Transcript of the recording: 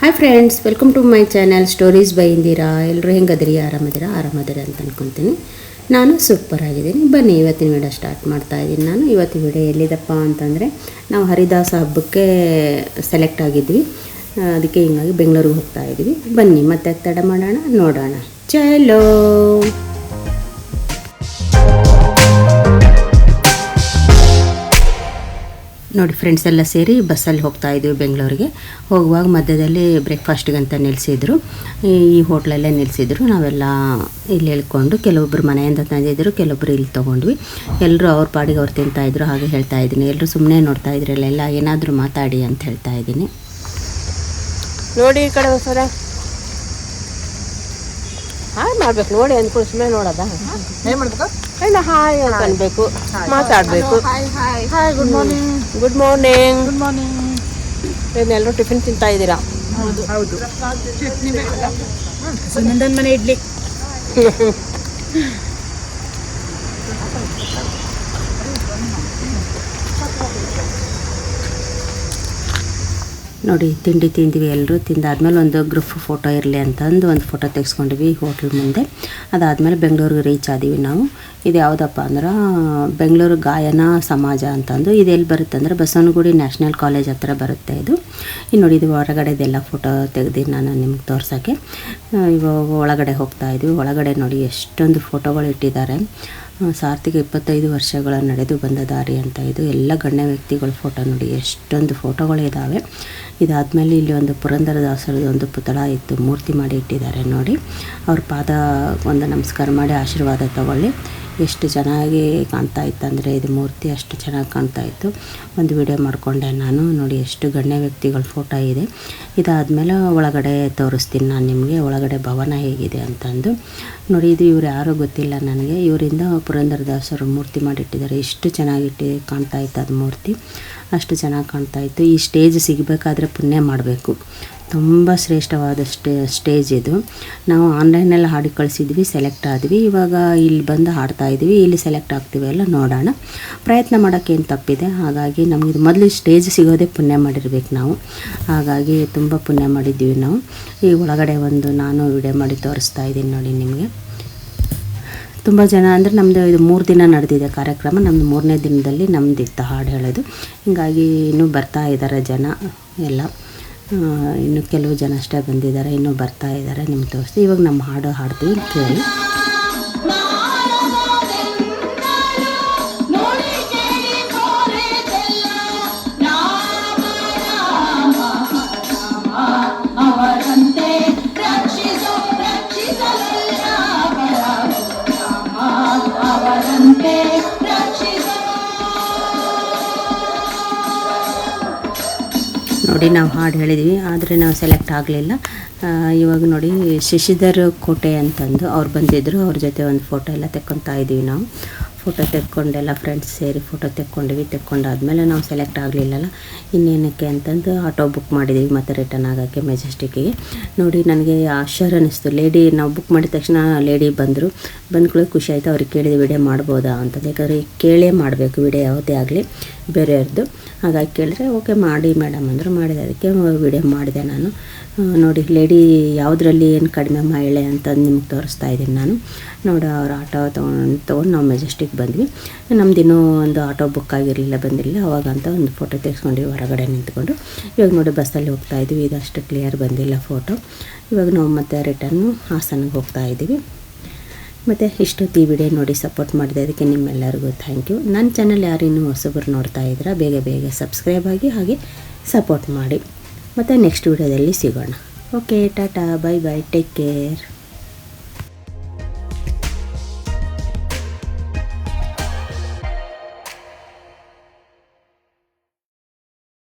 Hi friends, welcome to my channel stories by Indira. ಎಲ್ಲರೂ ಹೆಂಗದಿರಿ? ಆರಾಮದಿರಿ ಅಂತ ಅಂದ್ಕೊತೀನಿ. ನಾನು ಸೂಪರ್ ಆಗಿದ್ದೀನಿ. ಬನ್ನಿ ಇವತ್ತಿನ ವಿಡಿಯೋ ಸ್ಟಾರ್ಟ್ ಮಾಡ್ತಾ ಇದ್ದೀನಿ. ನಾನು ಇವತ್ತಿನ ವಿಡಿಯೋ ಎಲ್ಲಿದಪ್ಪ ಅಂತಂದರೆ, ನಾವು ಹರಿದಾಸ ಹಬ್ಬಕ್ಕೆ ಸೆಲೆಕ್ಟ್ ಆಗಿದ್ವಿ. ಅದಕ್ಕೆ ಹಿಂಗಾಗಿ ಬೆಂಗಳೂರಿಗೆ ಹೋಗ್ತಾ ಇದ್ವಿ. ಬನ್ನಿ ಮತ್ತೆ ತಡ ಮಾಡೋಣ, ನೋಡೋಣ. ಚಲೋ ನೋಡಿ ಫ್ರೆಂಡ್ಸ್, ಎಲ್ಲ ಸೇರಿ ಬಸ್ಸಲ್ಲಿ ಹೋಗ್ತಾ ಇದ್ವಿ ಬೆಂಗಳೂರಿಗೆ. ಹೋಗುವಾಗ ಮಧ್ಯದಲ್ಲಿ ಬ್ರೇಕ್ಫಾಸ್ಟಿಗಂತ ನಿಲ್ಲಿಸಿದ್ರು. ಈ ಹೋಟ್ಲಲ್ಲೇ ನಿಲ್ಲಿಸಿದ್ರು. ನಾವೆಲ್ಲ ಇಲ್ಲಿ ಹೇಳ್ಕೊಂಡು, ಕೆಲವೊಬ್ಬರು ಮನೆಯಿಂದ ತಂದಿದ್ರು, ಕೆಲವೊಬ್ಬರು ಇಲ್ಲಿ ತೊಗೊಂಡ್ವಿ. ಎಲ್ಲರೂ ಅವ್ರ ಪಾಡಿಗೆ ಅವ್ರು ತಿಂತಾಯಿದ್ರು. ಹಾಗೆ ಹೇಳ್ತಾ ಇದ್ದೀನಿ, ಎಲ್ಲರೂ ಸುಮ್ಮನೆ ನೋಡ್ತಾ ಇದ್ರಲ್ಲ, ಎಲ್ಲ ಏನಾದರೂ ಮಾತಾಡಿ ಅಂತ ಹೇಳ್ತಾ ಇದ್ದೀನಿ. ನೋಡಿ ಈ ಕಡೆ ಸರ ಹಾಯ್ ಮಾಡ್ಬೇಕು. ನೋಡಿ ಅಂದ್ಕೊಂಡು ಸುಮ್ಮನೆ ನೋಡೋದ? ಏನು ಮಾಡ್ಬೇಕು? ಇಲ್ಲ, ಹಾಯ್ ಅಂತ ಅನ್ಬೇಕು, ಮಾತಾಡಬೇಕು. Hi, good morning. Good morning. Good morning. ಇದನ್ನೆಲ್ಲರೂ ಟಿಫಿನ್ ತಿಂತಾ ಇದ್ದೀರಾ? ಹೌದು ಹೌದು. ಚಟ್ನಿ ಬೇಕಲ್ಲ, ಸುನಂದನ್ ಮನೆ ಇಡ್ಲಿ. ನೋಡಿ ತಿಂಡಿ ತಿಂದ್ವಿ. ಎಲ್ಲರೂ ತಿಂದಾದ್ಮೇಲೆ ಒಂದು ಗ್ರೂಪ್ ಫೋಟೋ ಇರಲಿ ಅಂತಂದು ಒಂದು ಫೋಟೋ ತೆಗೆಸ್ಕೊಂಡ್ವಿ ಹೋಟ್ಲ್ ಮುಂದೆ. ಅದಾದಮೇಲೆ ಬೆಂಗಳೂರಿಗೆ ರೀಚ್ ಆದೀವಿ ನಾವು. ಇದು ಯಾವುದಪ್ಪ ಅಂದ್ರೆ ಬೆಂಗಳೂರು ಗಾಯನ ಸಮಾಜ ಅಂತಂದು. ಇದು ಎಲ್ಲಿ ಬರುತ್ತೆ ಅಂದರೆ ಬಸವನಗುಡಿ ನ್ಯಾಷನಲ್ ಕಾಲೇಜ್ ಹತ್ರ ಬರುತ್ತೆ ಇದು. ಇನ್ನು ನೋಡಿ, ಇದು ಹೊರಗಡೆದೆಲ್ಲ ಫೋಟೋ ತೆಗೆದು ನಾನು ನಿಮ್ಗೆ ತೋರ್ಸೋಕ್ಕೆ. ಇವಾಗ ಒಳಗಡೆ ಹೋಗ್ತಾ ಇದ್ವಿ. ಒಳಗಡೆ ನೋಡಿ ಎಷ್ಟೊಂದು ಫೋಟೋಗಳು ಇಟ್ಟಿದ್ದಾರೆ. ಸಾರ್ಥಿಕ 25 ವರ್ಷಗಳ ನಡೆದು ಬಂದ ದಾರಿ ಅಂತ. ಇದು ಎಲ್ಲ ಗಣ್ಯ ವ್ಯಕ್ತಿಗಳ ಫೋಟೋ ನೋಡಿ, ಎಷ್ಟೊಂದು ಫೋಟೋಗಳಿದ್ದಾವೆ. ಇದಾದಮೇಲೆ ಇಲ್ಲಿ ಒಂದು ಪುರಂದರದಾಸರದ್ದು ಒಂದು ಪುತಳ ಇತ್ತು, ಮೂರ್ತಿ ಮಾಡಿ ಇಟ್ಟಿದ್ದಾರೆ ನೋಡಿ. ಅವ್ರ ಪಾದ ಒಂದು ನಮಸ್ಕಾರ ಮಾಡಿ ಆಶೀರ್ವಾದ ತಗೊಳ್ಳಿ. ಎಷ್ಟು ಚೆನ್ನಾಗಿ ಕಾಣ್ತಾ ಇತ್ತು ಅಂದರೆ, ಇದು ಮೂರ್ತಿ ಅಷ್ಟು ಚೆನ್ನಾಗಿ ಕಾಣ್ತಾ ಇತ್ತು. ಒಂದು ವಿಡಿಯೋ ಮಾಡಿಕೊಂಡೆ ನಾನು. ನೋಡಿ ಎಷ್ಟು ಗಣ್ಯ ವ್ಯಕ್ತಿಗಳ ಫೋಟೋ ಇದೆ. ಇದಾದಮೇಲೆ ಒಳಗಡೆ ತೋರಿಸ್ತೀನಿ ನಾನು ನಿಮಗೆ, ಒಳಗಡೆ ಭವನ ಹೇಗಿದೆ ಅಂತಂದು. ನೋಡಿ, ಇದು ಇವ್ರು ಯಾರೋ ಗೊತ್ತಿಲ್ಲ ನನಗೆ. ಇವರಿಂದ ಪುರಂದರದಾಸರು ಮೂರ್ತಿ ಮಾಡಿಟ್ಟಿದ್ದಾರೆ. ಎಷ್ಟು ಚೆನ್ನಾಗಿಟ್ಟು ಕಾಣ್ತಾ ಇತ್ತು ಅದು ಮೂರ್ತಿ, ಅಷ್ಟು ಚೆನ್ನಾಗಿ ಕಾಣ್ತಾ ಇತ್ತು. ಈ ಸ್ಟೇಜ್ ಸಿಗಬೇಕಾದ್ರೆ ಪುಣ್ಯ ಮಾಡಬೇಕು. ತುಂಬ ಶ್ರೇಷ್ಠವಾದ ಸ್ಟೇಜ್ ಇದು. ನಾವು ಆನ್ಲೈನಲ್ಲಿ ಹಾಡಿ ಕಳಿಸಿದ್ವಿ, ಸೆಲೆಕ್ಟ್ ಆದ್ವಿ. ಇವಾಗ ಇಲ್ಲಿ ಬಂದು ಹಾಡ್ತಾಯಿದ್ವಿ. ಇಲ್ಲಿ ಸೆಲೆಕ್ಟ್ ಆಗ್ತೀವಿ, ಎಲ್ಲ ನೋಡೋಣ. ಪ್ರಯತ್ನ ಮಾಡೋಕ್ಕೇನು ತಪ್ಪಿದೆ. ಹಾಗಾಗಿ ನಮಗಿದು ಮೊದಲು ಸ್ಟೇಜ್ ಸಿಗೋದೇ ಪುಣ್ಯ ಮಾಡಿರ್ಬೇಕು ನಾವು. ಹಾಗಾಗಿ ತುಂಬ ಪುಣ್ಯ ಮಾಡಿದ್ದೀವಿ ನಾವು. ಈ ಒಳಗಡೆ ಒಂದು ನಾನು ವಿಡಿಯೋ ಮಾಡಿ ತೋರಿಸ್ತಾ ಇದ್ದೀನಿ ನೋಡಿ ನಿಮಗೆ. ತುಂಬ ಜನ ಅಂದರೆ ನಮ್ಮದು ಇದು 3 ದಿನ ನಡೆದಿದೆ ಕಾರ್ಯಕ್ರಮ. ನಮ್ಮದು 3ನೇ ದಿನದಲ್ಲಿ ನಮ್ಮದಿತ್ತು ಹಾಡು ಹೇಳೋದು. ಹೀಗಾಗಿ ಇನ್ನೂ ಬರ್ತಾ ಇದ್ದಾರೆ ಜನ ಎಲ್ಲ. ಇನ್ನು ಕೆಲವು ಜನ ಅಷ್ಟೇ ಬಂದಿದ್ದಾರೆ, ಇನ್ನೂ ಬರ್ತಾ ಇದ್ದಾರೆ. ನಿಮ್ಗೆ ತೋರಿಸ್ತೀವಿ. ಇವಾಗ ನಮ್ಮ ಹಾಡು ಹಾಡ್ತೀವಿ, ಕೇಳಿ. ನೋಡಿ, ನಾವು ಹಾಡು ಹೇಳಿದ್ವಿ, ಆದರೆ ನಾವು ಸೆಲೆಕ್ಟ್ ಆಗಲಿಲ್ಲ. ಇವಾಗ ನೋಡಿ, ಶಶಿಧರ್ ಕೋಟೆ ಅಂತಂದು ಅವ್ರು ಬಂದಿದ್ದರು. ಅವ್ರ ಜೊತೆ ಒಂದು ಫೋಟೋ ಎಲ್ಲ ತೆಕ್ಕೊತಾ ಇದ್ದೀವಿ ನಾವು. ಫೋಟೋ ತೆಕ್ಕೊಂಡೆಲ್ಲ ಫ್ರೆಂಡ್ಸ್ ಸೇರಿ ಫೋಟೋ ತೆಕ್ಕೊಂಡ್ವಿ. ತೆಕ್ಕೊಂಡಾದ್ಮೇಲೆ ನಾವು ಸೆಲೆಕ್ಟ್ ಆಗಲಿಲ್ಲಲ್ಲ, ಇನ್ನೇನಕ್ಕೆ ಅಂತಂದು ಆಟೋ ಬುಕ್ ಮಾಡಿದ್ದೀವಿ ಮತ್ತೆ ರಿಟರ್ನ್ ಆಗೋಕ್ಕೆ ಮೆಜೆಸ್ಟಿಕ್ಕಿಗೆ. ನೋಡಿ, ನನಗೆ ಆಶ್ಚರ್ಯ ಅನ್ನಿಸ್ತು. ಲೇಡಿ ನಾವು ಬುಕ್ ಮಾಡಿದ ತಕ್ಷಣ ಲೇಡಿ ಬಂದರು. ಬಂದ್ಕೊಳ್ಳಿ ಖುಷಿ ಆಯಿತು. ಅವ್ರಿಗೆ ಕೇಳಿದ ವಿಡಿಯೋ ಮಾಡ್ಬೋದಾ ಅಂತಂದು. ಯಾಕಂದರೆ ಕೇಳೇ ಮಾಡಬೇಕು ವಿಡಿಯೋ ಯಾವುದೇ ಆಗಲಿ ಬೇರೆಯವ್ರದ್ದು. ಹಾಗಾಗಿ ಕೇಳಿದ್ರೆ ಓಕೆ ಮಾಡಿ ಮೇಡಮ್ ಅಂದರು. ಮಾಡಿದೆ, ಅದಕ್ಕೆ ವಿಡಿಯೋ ಮಾಡಿದೆ ನಾನು. ನೋಡಿ, ಲೇಡಿ ಯಾವುದರಲ್ಲಿ ಏನು ಕಡಿಮೆ ಮಹಿಳೆ ಅಂತಂದು ನಿಮ್ಗೆ ತೋರಿಸ್ತಾ ಇದ್ದೀನಿ ನಾನು. ನೋಡಿ, ಅವ್ರು ಆಟೋ ತೊಗೊಂಡು ನಾವು ಮೆಜೆಸ್ಟಿಕ್ ಬಂದ್ವಿ. ನಮ್ಮದಿನ್ನೂ ಒಂದು ಆಟೋ ಬುಕ್ ಆಗಿರಲಿಲ್ಲ, ಬಂದಿರಲಿಲ್ಲ. ಅವಾಗಂತ ಒಂದು ಫೋಟೋ ತೆಗೆಸ್ಕೊಂಡ್ವಿ ಹೊರಗಡೆ ನಿಂತ್ಕೊಂಡು. ಇವಾಗ ನೋಡಿ, ಬಸ್ಸಲ್ಲಿ ಹೋಗ್ತಾ ಇದ್ವಿ. ಇದಷ್ಟು ಕ್ಲಿಯರ್ ಬಂದಿಲ್ಲ ಫೋಟೋ. ಇವಾಗ ನಾವು ಮತ್ತೆ ರಿಟರ್ನು ಹಾಸನಿಗೆ ಹೋಗ್ತಾ ಇದ್ದೀವಿ. ಮತ್ತು ಇಷ್ಟೊತ್ತು ಈ ವಿಡಿಯೋ ನೋಡಿ ಸಪೋರ್ಟ್ ಮಾಡಿದೆ, ಅದಕ್ಕೆ ನಿಮ್ಮೆಲ್ಲರಿಗೂ ಥ್ಯಾಂಕ್ ಯು. ನನ್ನ ಚಾನಲ್ ಯಾರಿನ್ನೂ ಹೊಸಬರು ನೋಡ್ತಾ ಇದ್ದೀರಾ, ಬೇಗ ಸಬ್ಸ್ಕ್ರೈಬ್ ಆಗಿ ಹಾಗೆ ಸಪೋರ್ಟ್ ಮಾಡಿ. ಮತ್ತು ನೆಕ್ಸ್ಟ್ ವಿಡಿಯೋದಲ್ಲಿ ಸಿಗೋಣ. Okay, Tata, bye bye, take care.